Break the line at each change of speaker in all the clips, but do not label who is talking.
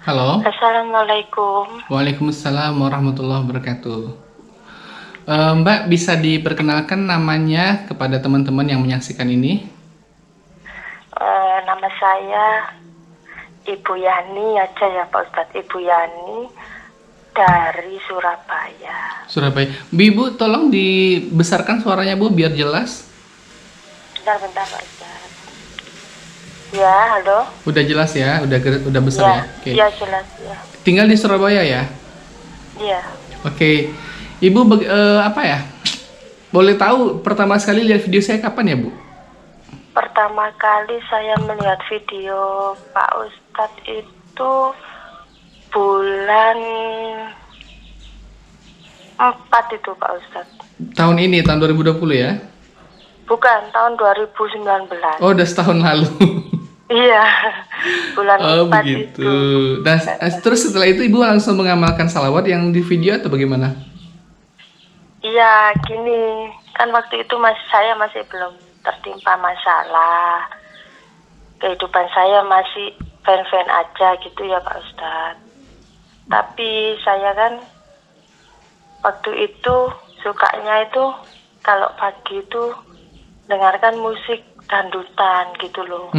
Halo.
Assalamualaikum.
Waalaikumsalam warahmatullahi wabarakatuh. Mbak bisa diperkenalkan namanya kepada teman-teman yang menyaksikan ini?
Nama saya Ibu Yani aja ya Pak Ustadz. Ibu Yani dari Surabaya.
Surabaya. Bu, tolong dibesarkan suaranya Bu biar jelas.
Bentar Pak Ustadz. Ya, halo.
Udah jelas ya, udah besar
Ya,
ya. Oke.
ya jelas ya.
Tinggal di Surabaya ya.
Iya.
Oke. Ibu apa ya? Boleh tahu pertama sekali lihat video saya kapan ya Bu?
Pertama kali saya melihat video Pak Ustadz itu bulan 4 itu Pak Ustadz.
Tahun ini, tahun 2020 ya?
Bukan, tahun 2019.
Oh, udah setahun lalu.
Iya, bulan
Oh
4
begitu.
itu.
Nah, terus setelah itu ibu langsung mengamalkan salawat yang di video atau bagaimana?
Iya, gini, kan waktu itu saya masih belum tertimpa masalah. Kehidupan saya masih fan-fan aja gitu ya Pak Ustadz. Tapi saya kan waktu itu sukanya itu kalau pagi itu dengarkan musik dangdutan gitu loh.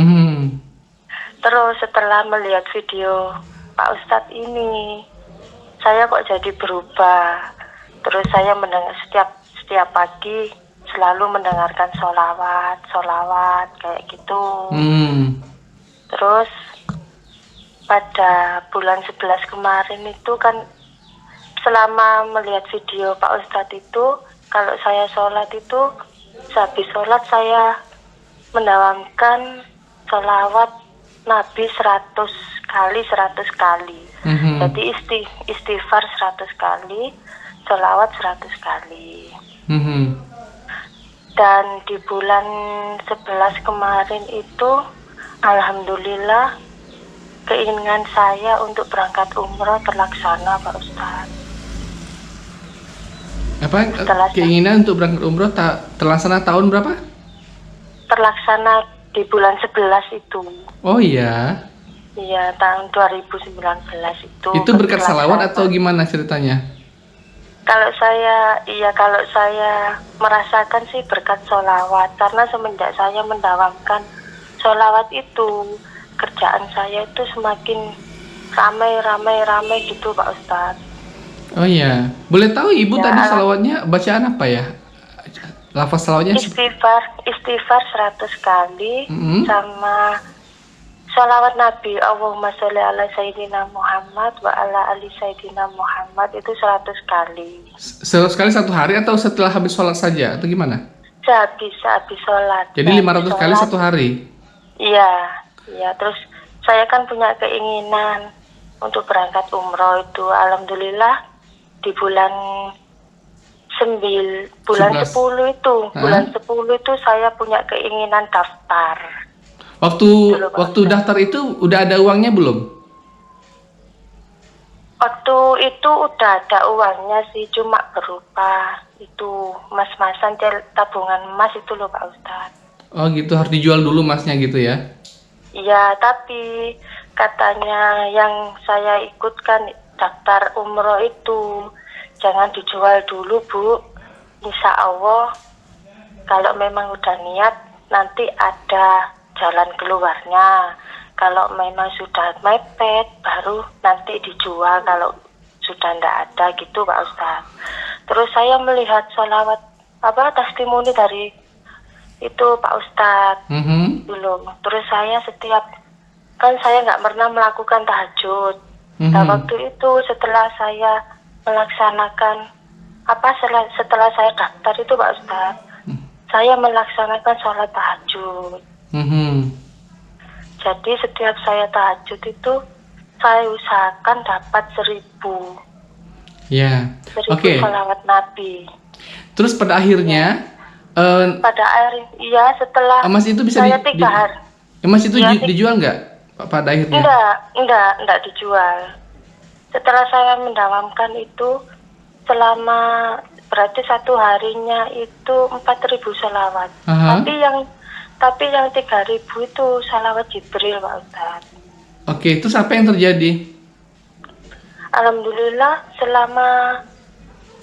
Terus setelah melihat video Pak Ustadz ini, saya kok jadi berubah. Terus saya mendengar setiap pagi selalu mendengarkan sholawat kayak gitu. Terus pada bulan 11 kemarin itu kan selama melihat video Pak Ustadz itu, kalau saya sholat itu, sehabis sholat saya mendawamkan sholawat Nabi 100 kali. Jadi istighfar 100 kali, sholawat 100 kali. Dan di bulan 11 kemarin itu, alhamdulillah, keinginan saya untuk berangkat umroh terlaksana Pak Ustadz.
Apa keinginan untuk berangkat umroh terlaksana tahun berapa?
Terlaksana di bulan 11 itu.
Oh iya.
Iya, tahun 2019 itu.
Itu berkat salawat atau gimana ceritanya?
Kalau saya merasakan sih berkat sholawat, karena semenjak saya mendawamkan sholawat itu, kerjaan saya itu semakin ramai gitu Pak Ustadz.
Oh iya, boleh tahu ibu
Ya,
tadi salawatnya bacaan apa ya? Lafaz salawatnya
istighfar 100 kali, sama sholawat Nabi, Allahumma sholli ala Sayyidina Muhammad wa ala ali Sayyidina Muhammad, itu 100 kali.
100 kali satu hari atau setelah habis sholat saja atau gimana?
Habis sholat.
Jadi 500 kali satu hari?
Iya. Terus saya kan punya keinginan untuk berangkat umroh itu. Alhamdulillah di bulan 10 itu, bulan 10 itu saya punya keinginan daftar.
Waktu daftar itu udah ada uangnya belum?
Waktu itu udah ada uangnya sih, cuma berupa itu mas-masan tabungan emas itu loh Pak Ustadz.
Oh gitu, harus dijual dulu masnya gitu ya?
Iya, tapi katanya yang saya ikutkan daftar umroh itu jangan dijual dulu Bu. Insya Allah kalau memang udah niat nanti ada jalan keluarnya. Kalau memang sudah mepet baru nanti dijual, kalau sudah ndak ada gitu Pak Ustadz. Terus saya melihat sholawat testimoni dari itu Pak Ustadz belum. Terus saya saya nggak pernah melakukan tahajud. Nah waktu itu setelah saya melaksanakan setelah saya daftar itu Pak Ustadz, saya melaksanakan sholat tahajud.
Mhm.
Jadi setiap saya tahajud itu saya usahakan dapat 1000
Ya.
1000
Oke.
salawat Nabi.
Terus pada akhirnya
Pada akhir, iya setelah
emas itu bisa
saya 3 hari,
emas itu
ya
dijual nggak pada akhirnya?
enggak dijual. Setelah saya mendawamkan itu selama berarti satu harinya itu 4000 salawat.
Aha.
Tapi yang 3000 itu salawat Jibril, Pak Ustadz.
Oke, terus apa yang terjadi?
Alhamdulillah selama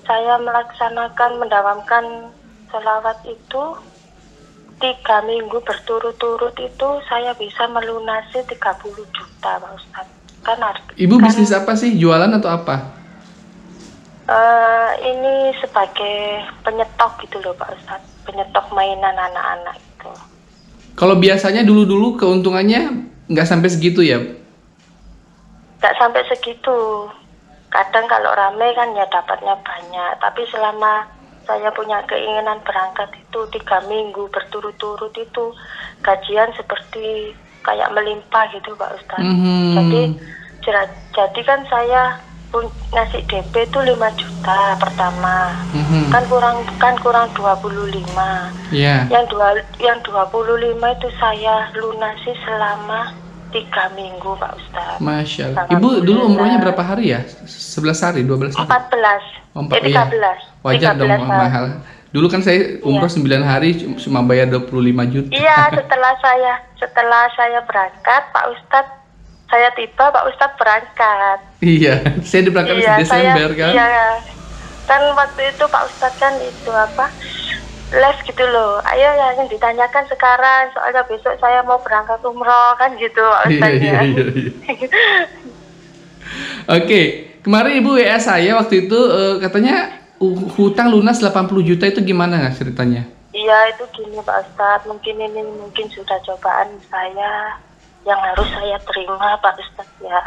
saya melaksanakan mendawamkan salawat itu 3 minggu berturut-turut itu saya bisa melunasi 30 juta, Pak Ustadz.
Ibu bisnis apa sih? Jualan atau apa?
Ini sebagai penyetok gitu loh, Pak Ustadz. Penyetok mainan anak-anak itu.
Kalau biasanya dulu-dulu keuntungannya nggak sampai segitu ya?
Nggak sampai segitu. Kadang kalau rame kan ya dapatnya banyak. Tapi selama saya punya keinginan berangkat itu 3 minggu berturut-turut itu gajian seperti kayak melimpah gitu, Pak Ustadz.
Mhm.
Jadi kan saya ngasih DP itu 5 juta pertama.
Mhm.
Kan kurang 25.
Ya.
Yang 25 itu saya lunasi selama 3 minggu, Pak Ustadz.
Masya Allah. Ibu dulu umrohnya berapa hari ya? 11 hari, 12 hari?
14.
Oh, 13. Wajar
13
dong
hari.
mahal. Dulu kan saya umroh 9 hari cuma bayar 25 juta.
Iya, setelah saya berangkat, Pak Ustadz, saya tiba, Pak Ustadz berangkat.
Iya, saya diberangkatkan Desember kan?
Iya, kan waktu itu Pak Ustadz kan itu apa, les gitu loh. Ayo ya yang ditanyakan sekarang, soalnya besok saya mau berangkat umroh kan gitu, Pak Ustadz.
Iya. Oke, kemarin Ibu WA saya waktu itu katanya hutang lunas 80 juta itu gimana nggak ceritanya?
Iya, itu gini Pak Ustadz, mungkin sudah cobaan saya yang harus saya terima, Pak Ustadz ya.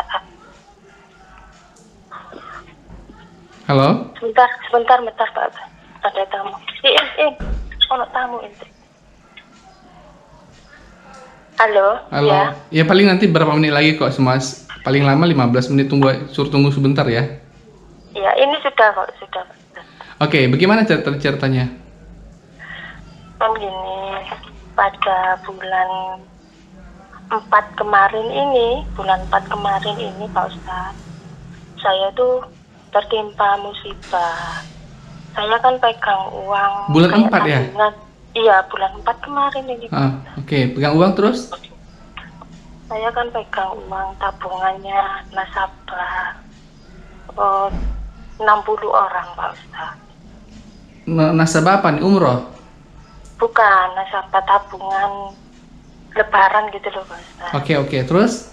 Halo?
Sebentar Pak. Ada tamu. Ono tamu ini. Halo?
Halo. Ya paling nanti berapa menit lagi kok, paling lama 15 menit, suruh tunggu sebentar ya.
Iya, ini sudah Pak, sudah.
Oke, bagaimana ceritanya?
Gini, pada bulan 4 kemarin ini Pak Ustadz, saya tuh tertimpa musibah. Saya kan pegang uang.
Bulan 4 ya?
Iya, bulan 4 kemarin ini.
Oke. Pegang uang terus?
Saya kan pegang uang tabungannya nasabah 60 orang, Pak Ustadz.
Nasabah apa nih? Umroh?
Bukan, nasabah tabungan lebaran gitu loh, Pak Ustadz.
Oke. Terus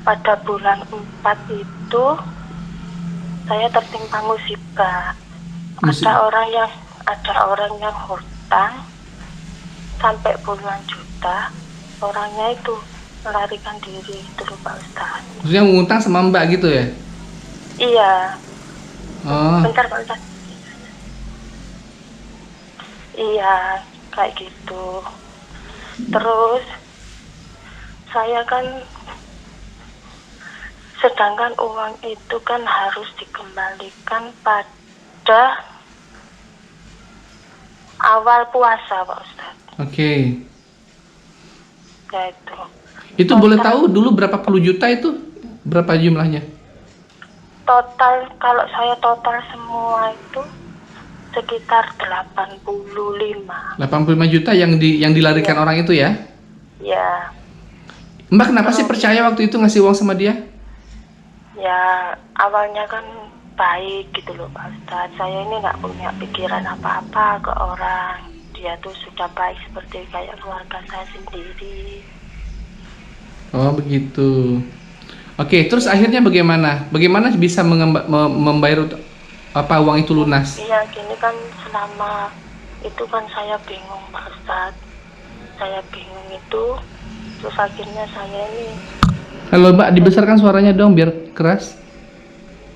pada bulan 4 itu saya tertimpa musibah. Ada orang yang hutang sampai puluhan juta. Orangnya itu melarikan diri itu loh, Pak Ustadz.
Maksudnya ngutang sama Mbak gitu ya?
Iya.
Oh.
Bentar Pak Ustadz. Iya, kayak gitu. Terus saya kan, sedangkan uang itu kan harus dikembalikan pada awal puasa, Pak Ustadz.
Oke.
Ya itu.
Itu boleh tahu dulu berapa puluh juta itu? Berapa jumlahnya?
Total, kalau saya total semua itu sekitar 85.
85 juta yang dilarikan orang itu ya?
Ya.
Mbak kenapa sih percaya waktu itu ngasih uang sama dia?
Ya, awalnya kan baik gitu loh, Pak Ustadz. Saya ini nggak punya pikiran apa-apa ke orang. Dia tuh sudah baik seperti kayak keluarga saya sendiri.
Oh begitu. Oke, terus akhirnya bagaimana? Bagaimana bisa membayar uang itu lunas?
Iya, gini kan selama itu kan saya bingung, Pak Ustadz. Saya bingung itu, terus akhirnya saya ini.
Halo Mbak, dibesarkan suaranya dong biar keras.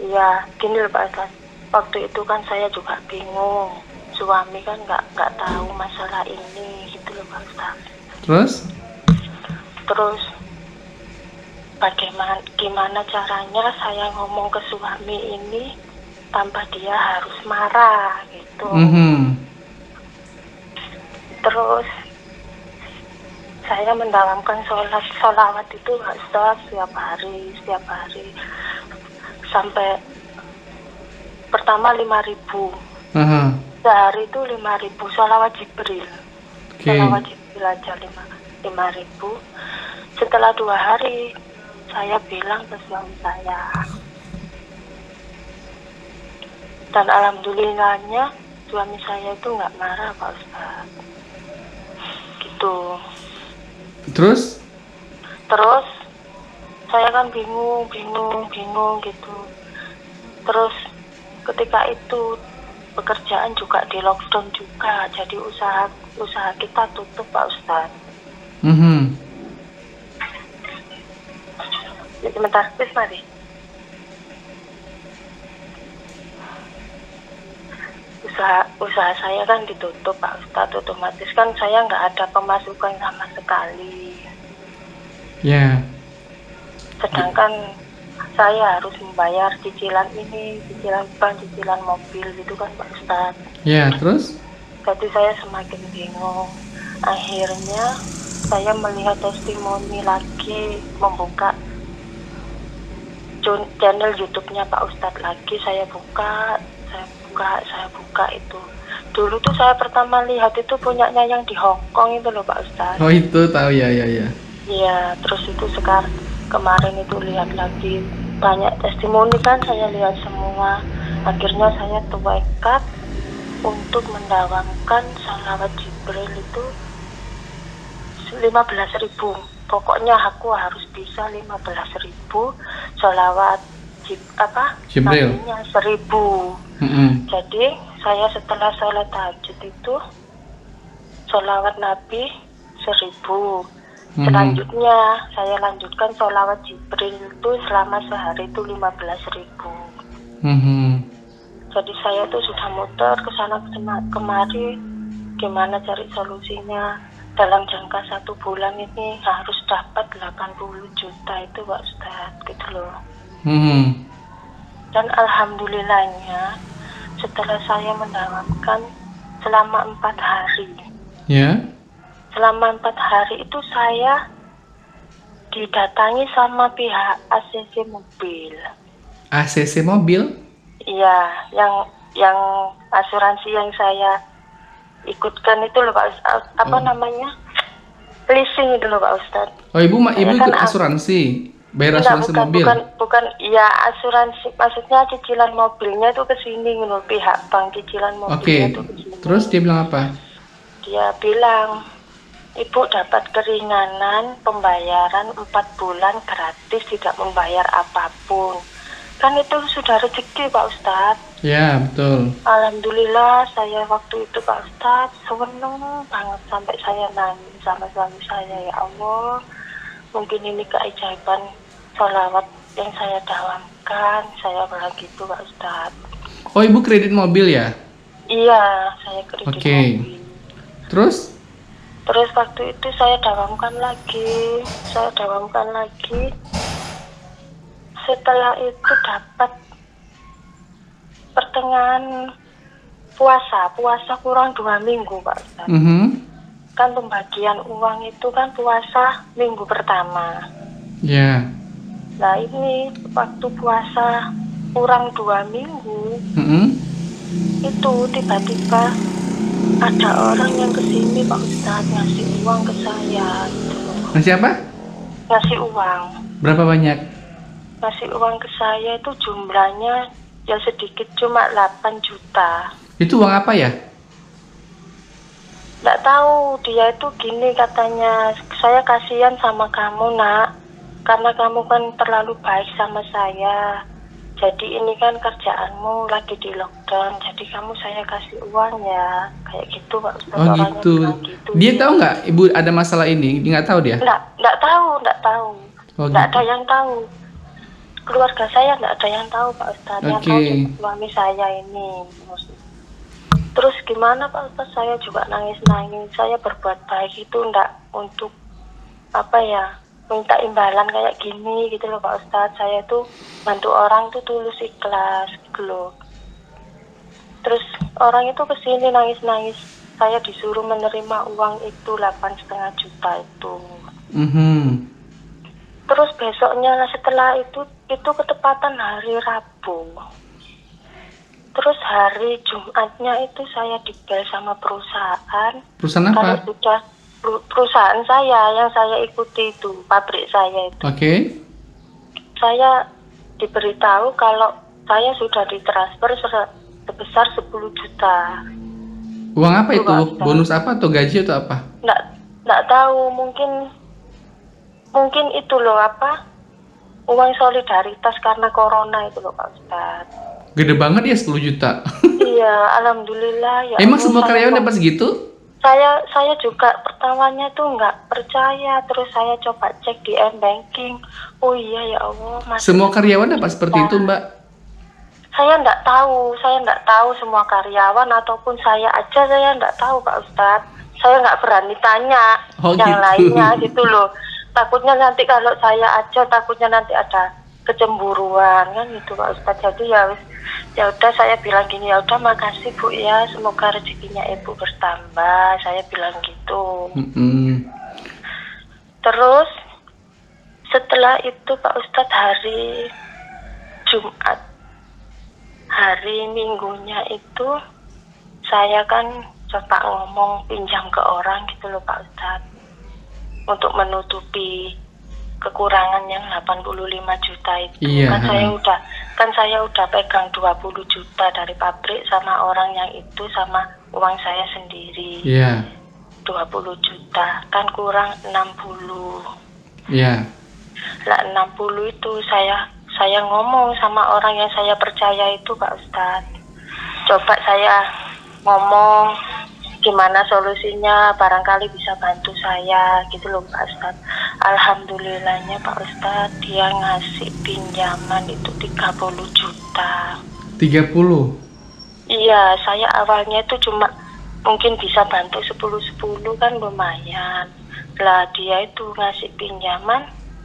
Iya, gini loh Pak Ustadz. Waktu itu kan saya juga bingung. suami kan nggak tahu masalah ini gitu loh Pak Ustadz. Terus gimana caranya saya ngomong ke suami ini tanpa dia harus marah gitu. Terus saya mendalamkan sholawat itu Pak Ustadz setiap hari sampai pertama 5.000. Sehari itu 5.000 sholawat Jibril. Sholawat Jibril aja 5.000. Setelah 2 hari saya bilang ke suami saya. Dan alhamdulillahnya suami saya itu nggak marah Pak Ustadz. Gitu. Terus saya kan bingung gitu. Terus ketika itu pekerjaan juga di lockdown juga, jadi usaha kita tutup Pak Ustadz. Sebentar, please mari. Usaha saya kan ditutup Pak Ustadz, otomatis kan saya nggak ada pemasukan sama sekali. Sedangkan saya harus membayar cicilan ini, cicilan bank, cicilan mobil gitu kan Pak Ustadz.
Terus?
Jadi saya semakin bingung. Akhirnya saya melihat testimoni lagi, membuka channel YouTube-nya Pak Ustadz lagi. Saya buka itu. Dulu tuh saya pertama lihat itu punyanya yang di Hong Kong itu loh Pak Ustadz.
Oh itu tahu ya.
Iya, terus itu kemarin itu lihat lagi banyak testimoni kan, saya lihat semua. Akhirnya saya tekad untuk mendawamkan sholawat Jibril itu 15.000. Pokoknya aku harus bisa 15.000 sholawat
Jibril.
Nabinya 1.000. Jadi saya setelah sholat tahajud itu sholawat Nabi 1.000. Selanjutnya saya lanjutkan sholawat Jibril itu selama sehari itu 15.000. Jadi saya tuh sudah muter ke sana kemari, gimana cari solusinya. Dalam jangka 1 bulan ini harus dapat 80 juta itu Pak Ustadz gitu loh. Dan alhamdulillahnya setelah saya mendawamkan selama 4 hari. Selama 4 hari itu saya didatangi sama pihak ACC mobil.
ACC mobil?
Iya, yang asuransi yang saya ikutkan itu loh Pak Ustadz. Namanya? Leasing itu loh Pak Ustadz.
Oh ibu ikut asuransi? Bayar asuransi mobil?
Bukan, iya asuransi, maksudnya cicilan mobilnya itu ke sini menurut pihak bank, cicilan mobilnya itu ke sini.
Terus dia bilang apa?
Dia bilang, Ibu dapat keringanan pembayaran 4 bulan gratis, tidak membayar apapun. Kan itu sudah rezeki Pak Ustadz.
Ya betul.
Alhamdulillah saya waktu itu Pak Ustadz seneng banget sampai saya nangis sama suami saya. Ya Allah, mungkin ini keajaiban sholawat yang saya dawamkan. Saya bilang gitu Pak Ustadz.
Oh ibu kredit mobil ya?
Iya, saya kredit mobil. Terus waktu itu saya dawamkan lagi. Setelah itu dapat pertengahan puasa kurang 2 minggu Pak Ustadz. Kan pembagian uang itu kan puasa minggu pertama. Nah ini waktu puasa kurang 2 minggu, itu tiba-tiba ada orang yang kesini Pak Ustadz ngasih uang ke saya gitu.
Ngasih apa?
Ngasih uang.
Berapa banyak?
Ngasih uang ke saya itu jumlahnya ya sedikit, cuma 8 juta.
Itu uang apa ya?
Nggak tahu, dia itu gini katanya, saya kasihan sama kamu nak, karena kamu kan terlalu baik sama saya. Jadi ini kan kerjaanmu lagi di lockdown, jadi kamu saya kasih uang ya, kayak gitu Pak Ustadz.
Oh gitu. Dia tahu nggak ibu ada masalah ini? Dia nggak tahu dia?
Nggak tahu.
Oh,
nggak
gitu.
ada yang tahu. Keluarga saya nggak ada yang tahu Pak Ustadz. Yang tahu suami saya ini. Terus gimana Pak Ustadz, saya juga nangis-nangis. Saya berbuat baik itu enggak untuk apa ya, minta imbalan kayak gini gitu loh Pak Ustadz. Saya tuh bantu orang tuh tulus ikhlas gitu loh. Terus orang itu kesini nangis-nangis. Saya disuruh menerima uang itu 8,5 juta itu.
Mhm.
Terus besoknya setelah itu ketepatan hari Rabu. Terus hari Jumatnya itu saya dibel sama perusahaan.
Perusahaan
Kalau
apa?
sudah perusahaan saya yang saya ikuti itu, pabrik saya itu.
Oke.
Saya diberitahu kalau saya sudah ditransfer sebesar 10 juta.
Uang apa
Itu,
itu?
Pak Ustadz.
Bonus apa atau gaji atau apa?
Nggak tahu, mungkin itu loh apa, uang solidaritas karena corona itu loh Pak Ustadz.
Gede banget ya 10 juta.
Iya, alhamdulillah ya.
Emang
Allah,
semua
saya
karyawan
kok-
dapat segitu?
Saya juga pertamanya tuh nggak percaya, terus saya coba cek di m-banking. Oh iya ya Allah, masih
Semua karyawan
10
dapat
juta.
seperti itu, Mbak?
Saya nggak tahu semua karyawan ataupun saya aja, saya nggak tahu Pak Ustadz. Saya nggak berani tanya
Oh,
yang
gitu.
lainnya gitu loh. Takutnya nanti kalau saya aja, takutnya nanti ada kecemburuan kan gitu Pak Ustadz. Jadi ya udah saya bilang gini, ya udah makasih Bu ya, semoga rezekinya Ibu bertambah. Saya bilang gitu.
Mm-mm.
Terus setelah itu Pak Ustadz hari Jumat, hari Minggunya itu saya kan coba ngomong pinjam ke orang gitu loh Pak Ustadz, untuk menutupi kekurangan yang 85 juta itu.
Iya,
Kan saya udah pegang 20 juta dari pabrik sama orang yang itu, sama uang saya sendiri.
Iya.
20 juta kan kurang 60.
Iya.
Lah 60 itu saya ngomong sama orang yang saya percaya itu Pak Ustadz. Coba saya ngomong gimana solusinya, barangkali bisa bantu saya gitu loh Pak Ustadz. Alhamdulillahnya Pak Ustadz, dia ngasih pinjaman itu 30 juta.
30.
Iya, saya awalnya itu cuma mungkin bisa bantu 10-10 kan lumayan. Lah dia itu ngasih pinjaman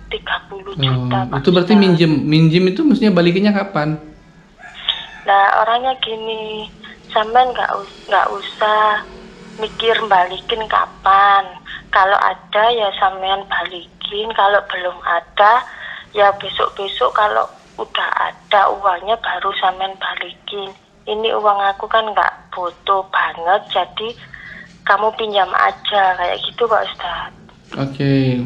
30 juta Pak
Itu berarti
Ustadz.
minjem itu maksudnya balikinnya kapan?
Nah orangnya gini, sampean nggak usah mikir balikin kapan. Kalau ada ya sampean balikin, kalau belum ada ya besok-besok kalau udah ada uangnya baru sampean balikin. Ini uang aku kan nggak butuh banget, jadi kamu pinjam aja kayak gitu Pak Ustadz.
Oke.